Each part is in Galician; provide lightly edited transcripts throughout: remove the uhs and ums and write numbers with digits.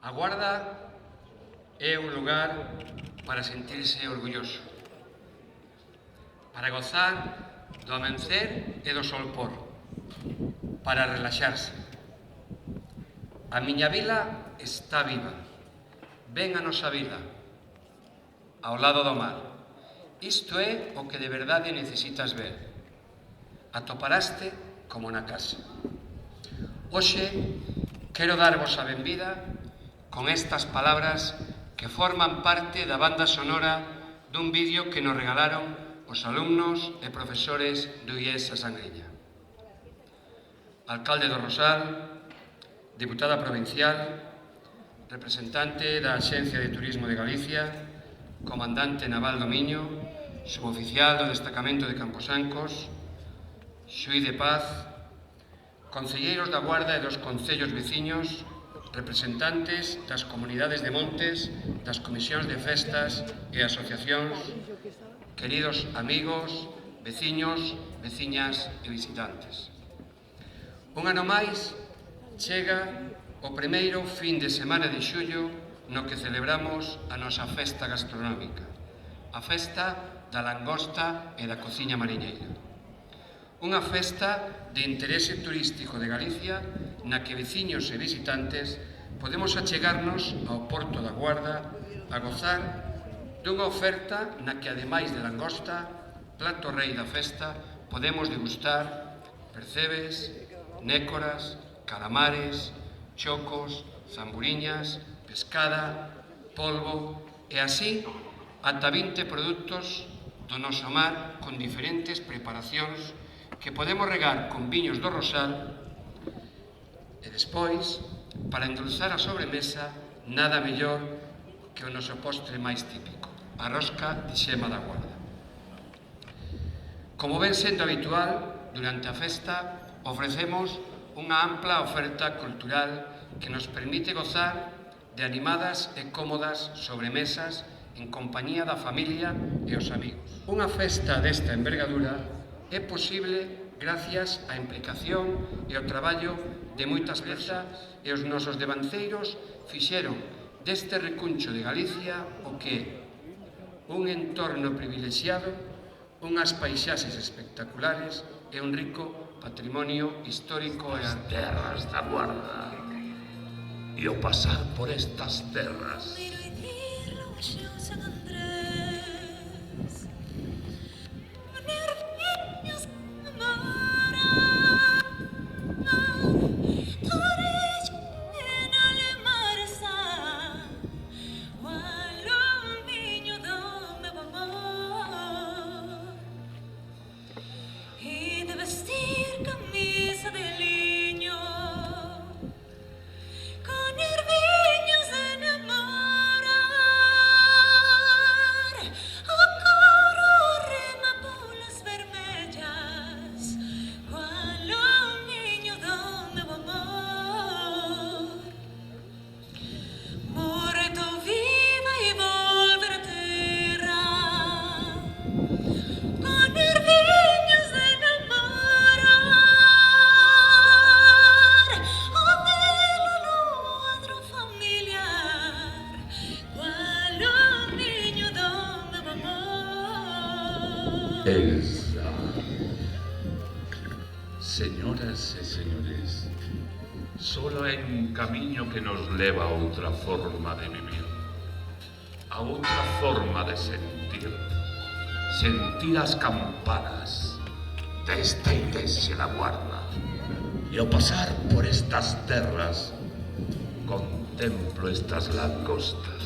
A Guarda é un lugar para sentirse orgulloso, para gozar do amencer e do solpor, para relaxarse. A miña vila está viva. Ven a nosa vila, ao lado do mar. Isto é o que de verdade necesitas ver. Atoparaste como na casa. Hoxe quero darvos a benvida con estas palabras que forman parte da banda sonora dun vídeo que nos regalaron os alumnos e profesores do IES a Sangriña. Alcalde do Rosal, diputada provincial, representante da Axencia de Turismo de Galicia, comandante naval do Miño, suboficial do destacamento de Camposancos, xuíz de paz, concelleiros da Guarda e dos concellos veciños, representantes das comunidades de montes, das comisións de festas e asociacións, queridos amigos, veciños, veciñas e visitantes. Un ano máis chega o primeiro fin de semana de xullo no que celebramos a nosa festa gastronómica, a festa da langosta e da cociña mariñeira. Unha festa de interese turístico de Galicia na que veciños e visitantes podemos achegarnos ao Porto da Guarda a gozar dunha oferta na que, ademais de langosta, plato rei da festa, podemos degustar percebes, nécoras, calamares, chocos, zamburiñas, pescada, polvo e así ata 20 produtos do noso mar con diferentes preparacións que podemos regar con viños do Rosal e despois, para endulzar a sobremesa, nada mellor que o noso postre máis típico, a rosca de xema da Guarda. Como ven sendo habitual, durante a festa ofrecemos unha ampla oferta cultural que nos permite gozar de animadas e cómodas sobremesas en compañía da familia e os amigos. Unha festa desta envergadura é posible gracias á implicación e ao traballo de moitas persoas e os nosos devanceiros fixeron deste recuncho de Galicia o que é un entorno privilexiado, unhas paisaxes espectaculares e un rico patrimonio histórico e as terras da Guarda. E ao pasar por estas terras Elsa. Señoras e señores, solo hai un camiño que nos leva a outra forma de vivir, a outra forma de sentir. Sentir as campanas desta iglesia da Guarda. E ao pasar por estas terras, contemplo estas langostas.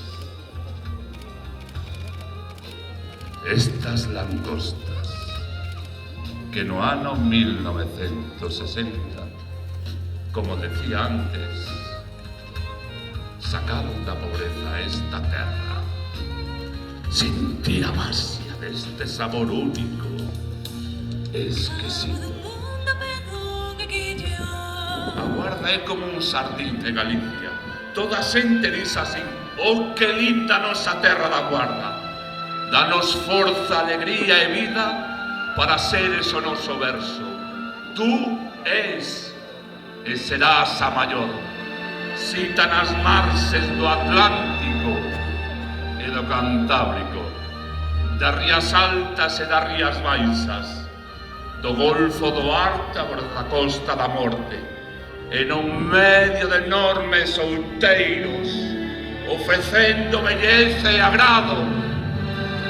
Estas langostas que no ano 1960, como decía antes, sacaron da pobreza esta terra. Sentir a masia deste sabor único, exquisito. A Guarda é como un sardín de Galicia. Toda a xente diz así: oh, que linda nosa terra da Guarda. Danos forza, alegría e vida para seres o noso verso. Tú és e serás a maior. citan as marxes do Atlántico e do Cantábrico, das rías altas e das rías baixas, do Golfo do Ártabor da Costa da Morte, e no medio de enormes outeiros, ofrecendo belleza e agrado,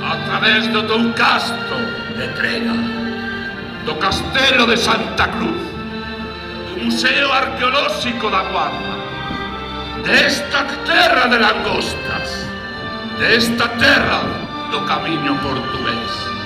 a través do teu casto de Trega, do Castelo de Santa Cruz, do Museo Arqueolóxico da Guarda, desta terra de langostas, desta terra do camiño portugués.